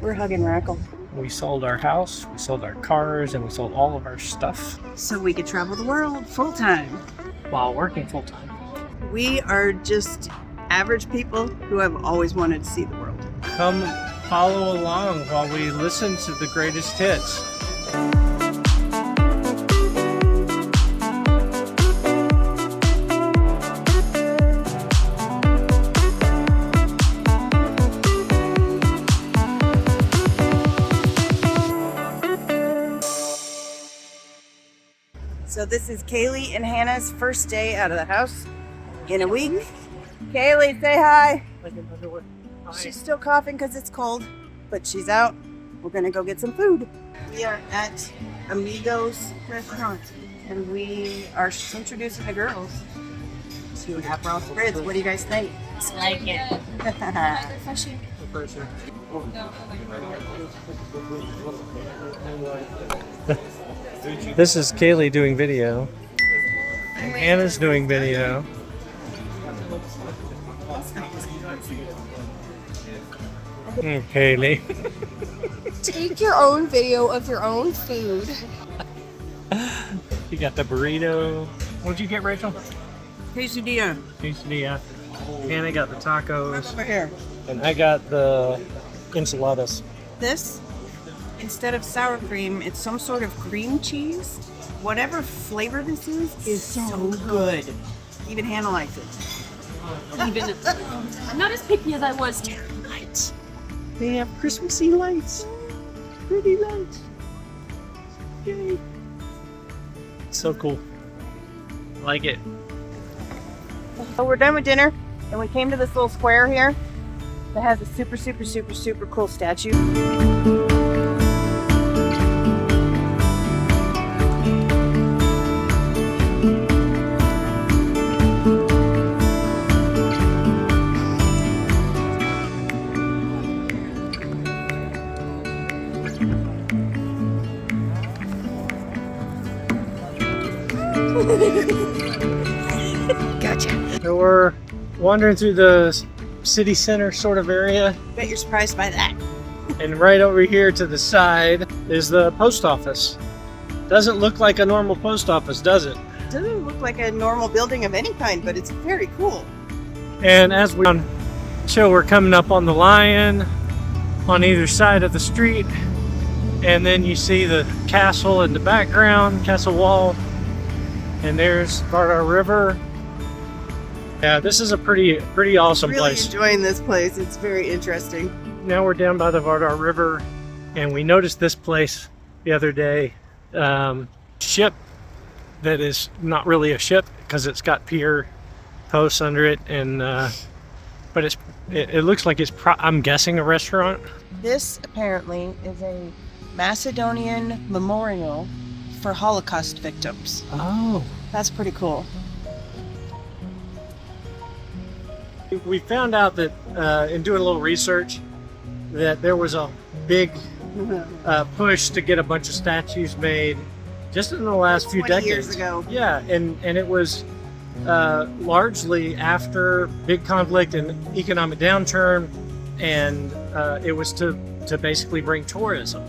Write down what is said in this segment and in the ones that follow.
We're hugging Rackle. We sold our house, we sold our cars, and we sold all of our stuff So we could travel the world full time. while working full time. We are just average people who have always wanted to see the world. Come follow along while we listen to the greatest hits. So this is Kaylee and Hannah's first day out of the house in a week. Kaylee, say hi. She's still coughing because it's cold, but she's out. We're gonna go get some food. We are at Amigos restaurant, and we are introducing the girls to Aperol Spritz. What do you guys think? I like it. Refreshing. This is Kaylee doing video. And Anna's doing video. Kaylee. Take your own video of your own food. You got the burrito. What'd you get, Rachel? Quesadilla. Quesadilla. Anna got the tacos. Over here. And I got the enchiladas. This, instead of sour cream, it's some sort of cream cheese. Whatever flavor this is so good. Even Hannah likes it. Even I'm not as picky as I was. Lights. They have Christmassy lights. Pretty lights. Yay. So cool. Like it. So we're done with dinner, and we came to this little square here that has a super, super, super, super cool statue. Gotcha. So we're wandering through the city center sort of area, Bet you're surprised by that. and right over here to the side is the post office. Doesn't look like a normal post office, does it? Doesn't look like a normal building of any kind, but it's very cool. And as we show, we're coming up on the Lion on either side of the street, and then you see the castle in the background, castle wall, and there's Vardar River. Yeah, this is a pretty awesome Really place. enjoying this place. It's very interesting. Now we're down by the Vardar River, and we noticed this place the other day. Ship that is not really a ship because it's got pier posts under it, and but it looks like it's I'm guessing a restaurant. This apparently is a Macedonian memorial for Holocaust victims. Oh. That's pretty cool. We found out that in doing a little research that there was a big push to get a bunch of statues made just in the last few 20 decades. years ago. Yeah, and it was largely after big conflict and economic downturn, and it was to basically bring tourism.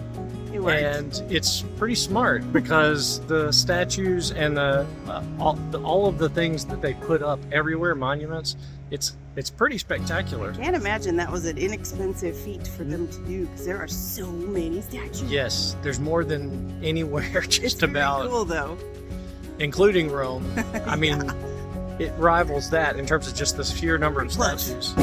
And it's pretty smart because the statues and all of the things that they put up everywhere, monuments, it's pretty spectacular. Can't imagine that was an inexpensive feat for them to do because there are so many statues. Yes, there's more than anywhere just It's about, very cool though. including Rome. I mean, it rivals that in terms of just the sheer number of Close. statues.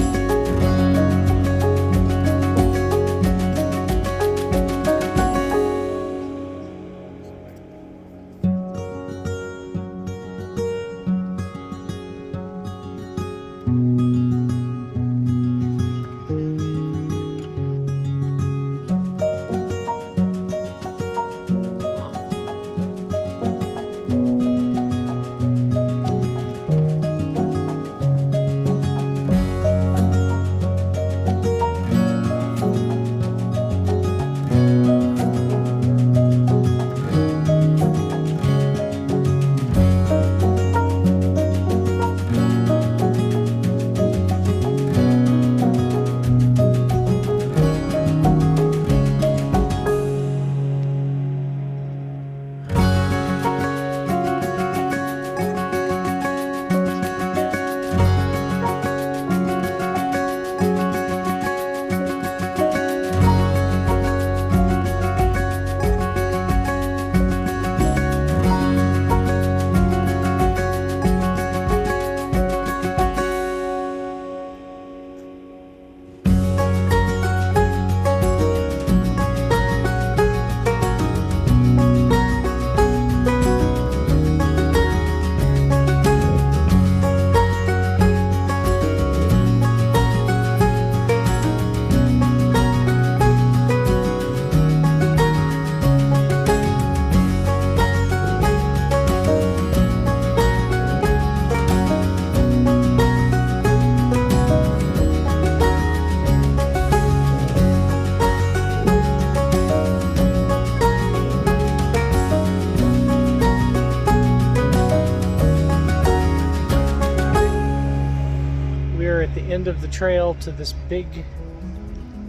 trail to this big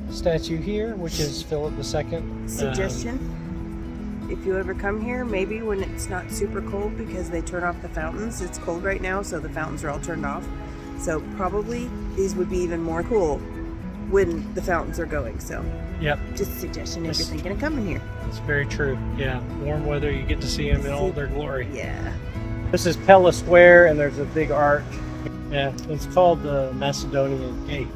statue here, which is Philip II. Suggestion, if you ever come here, maybe when it's not super cold, because they turn off the fountains. It's cold right now, so the fountains are all turned off. So probably these would be even more cool when the fountains are going. So yep, just a suggestion if you're thinking of coming here. It's very true. Yeah, warm weather, you get to see them in all their glory. Yeah. This is Pella Square, and there's a big arch. Yeah, it's called the Macedonian Gate.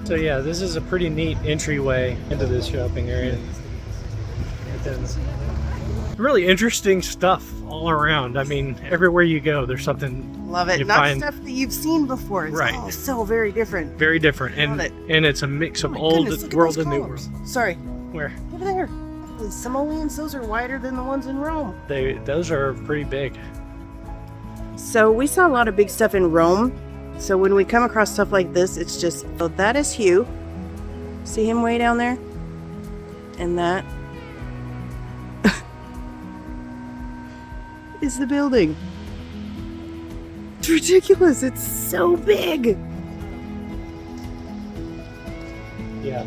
So yeah, this is a pretty neat entryway into this shopping area. Really interesting stuff all around. I mean, everywhere you go, there's something. Love it. Not stuff that you've seen before. It's right. all so very different. Very different, and it's a mix of old world and new world. Sorry. Where? Over there. The simoleons, those are wider than the ones in Rome. Those are pretty big. So we saw a lot of big stuff in Rome. So when we come across stuff like this, it's just, oh, that is Hugh. See him way down there? And that is the building. It's ridiculous. It's so big. Yeah.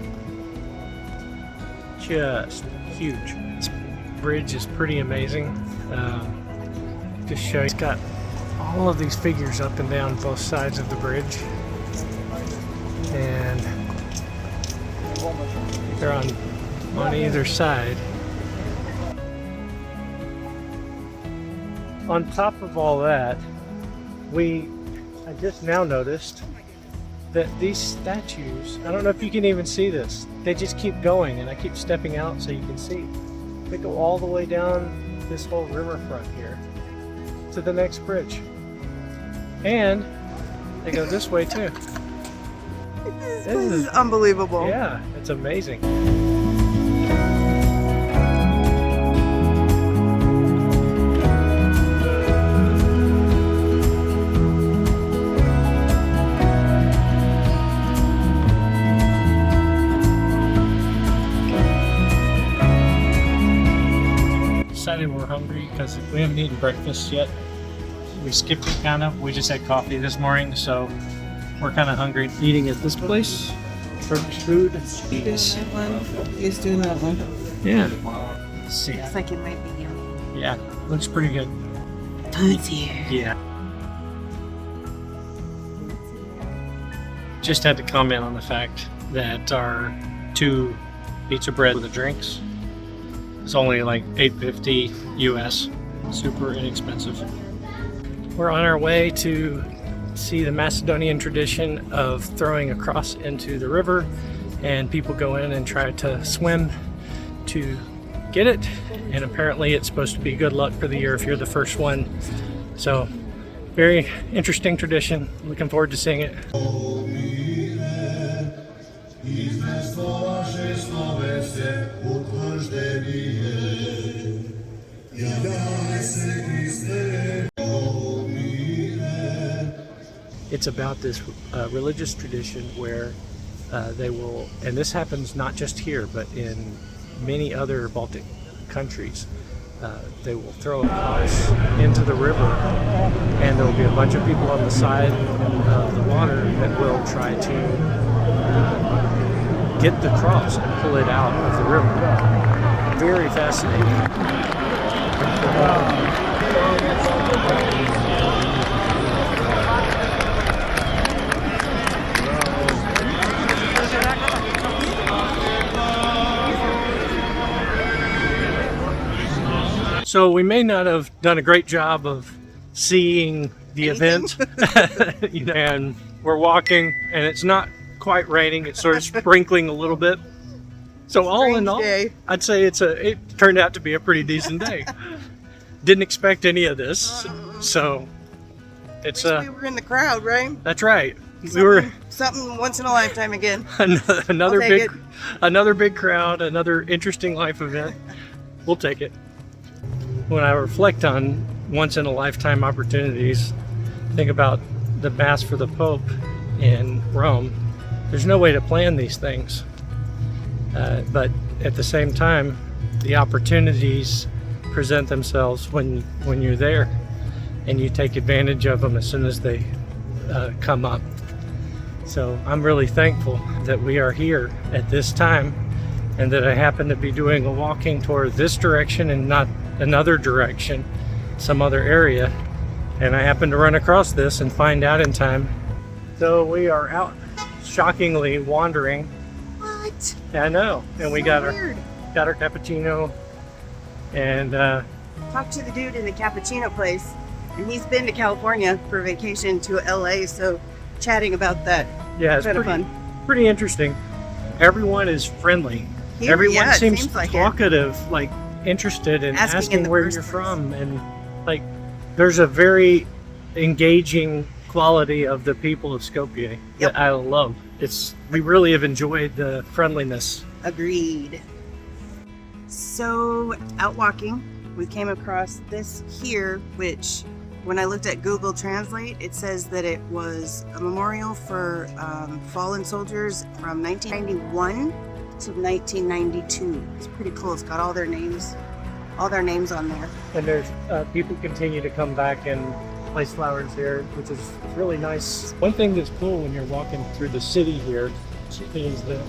Just huge. This bridge is pretty amazing. Just show you, it's got all of these figures up and down both sides of the bridge, and they're on either side. On top of all that, I just now noticed that these statues, I don't know if you can even see this, they just keep going, and I keep stepping out so you can see. They go all the way down this whole riverfront here to the next bridge. And they go this way too. This is unbelievable. Yeah, it's amazing. Decided we're hungry because we haven't eaten breakfast yet. We skipped it kind of. We just had coffee this morning, so we're kind of hungry. Eating at this place, Turkish Food. This one. He's doing that one. Yeah. Let's see. Looks like it might be yummy. Yeah, looks pretty good. Food's here. Yeah. Just had to comment on the fact that our 2 pizza bread with the drinks is only like $8.50 US. Super inexpensive. We're on our way to see the Macedonian tradition of throwing a cross into the river, and people go in and try to swim to get it, and apparently it's supposed to be good luck for the year if you're the first one. So very interesting tradition. Looking forward to seeing it. It's about this religious tradition where they will, and this happens not just here, but in many other Baltic countries, they will throw a cross into the river, and there will be a bunch of people on the side of the water that will try to get the cross and pull it out of the river. Very fascinating. So we may not have done a great job of seeing the event, and we're walking, and it's not quite raining. It's sort of sprinkling a little bit. So all in all, I'd say it turned out to be a pretty decent day. Didn't expect any of this, so it's we were in the crowd, right? That's right. Something once in a lifetime again. another big crowd, another interesting life event. We'll take it. When I reflect on once in a lifetime opportunities, think about the Mass for the Pope in Rome. There's no way to plan these things, but at the same time, the opportunities present themselves when you're there, and you take advantage of them as soon as they come up. So I'm really thankful that we are here at this time, and that I happen to be doing a walking tour this direction and not another direction, some other area. And I happen to run across this and find out in time. So we are out shockingly wandering. What? I know. And we So got weird. our cappuccino and Talked to the dude in the cappuccino place, and he's been to California for vacation to LA, so chatting about that. yeah, it's Kind of pretty, fun. pretty interesting. Everyone is friendly. Here, Everyone yeah, it seems seems like it. talkative, like interested in Asking in asking the where first you're place. from, and like there's a very engaging quality of the people of Skopje Yep. that I love. We really have enjoyed the friendliness. Agreed. So, out walking, we came across this here, which when I looked at Google Translate, it says that it was a memorial for fallen soldiers from 1991 to 1992. It's pretty cool. It's got all their names on there. And there's people continue to come back and place flowers there, which is really nice. One thing that's cool when you're walking through the city here is that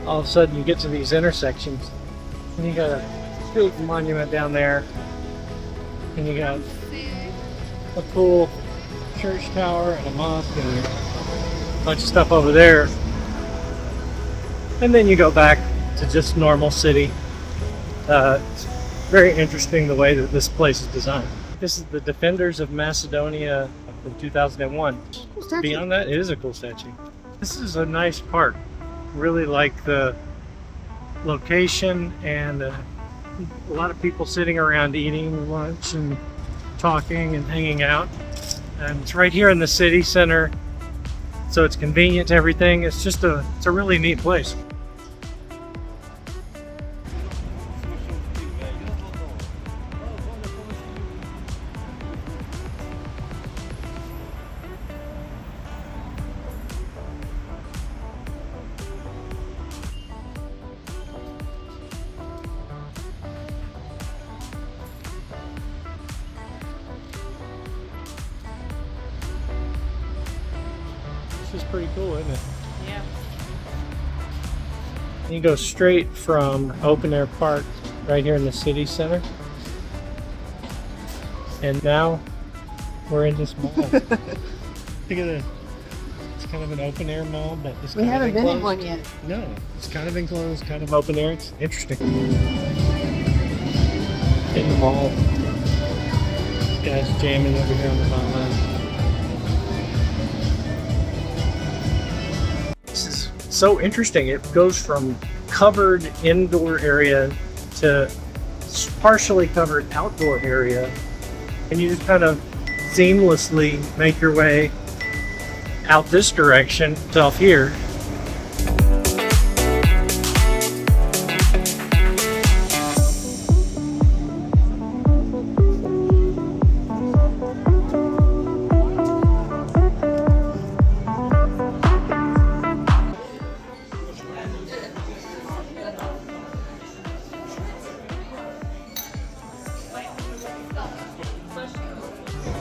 all of a sudden you get to these intersections and you got a big monument down there, and you got a cool church tower and a mosque and a bunch of stuff over there. And then you go back to just normal city. It's very interesting the way that this place is designed. This is the Defenders of Macedonia from 2001. Cool statue. Beyond that, it is a cool statue. This is a nice park. Really like the location, and a lot of people sitting around eating lunch and talking and hanging out. And it's right here in the city center, so it's convenient to everything. It's a really neat place. This is pretty cool, isn't it? Yeah. You go straight from open air park right here in the city center, and now we're in this mall. Look at this. It's kind of an open air mall, but it's We kind haven't of been in enclosed. one yet. No, it's kind of enclosed, kind of open air. It's interesting. In the mall, guys jamming over here on the bottom. This is so interesting. It goes from covered indoor area to partially covered outdoor area, and you just kind of seamlessly make your way out this direction to off here.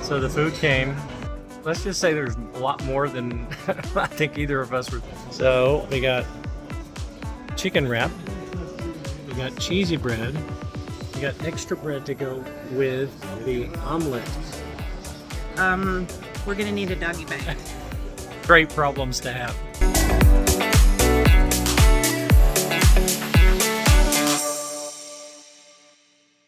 So the food came. Let's just say there's a lot more than I think either of us were. So we got chicken wrap, we got cheesy bread, we got extra bread to go with the omelet. We're gonna need a doggy bag. Great problems to have.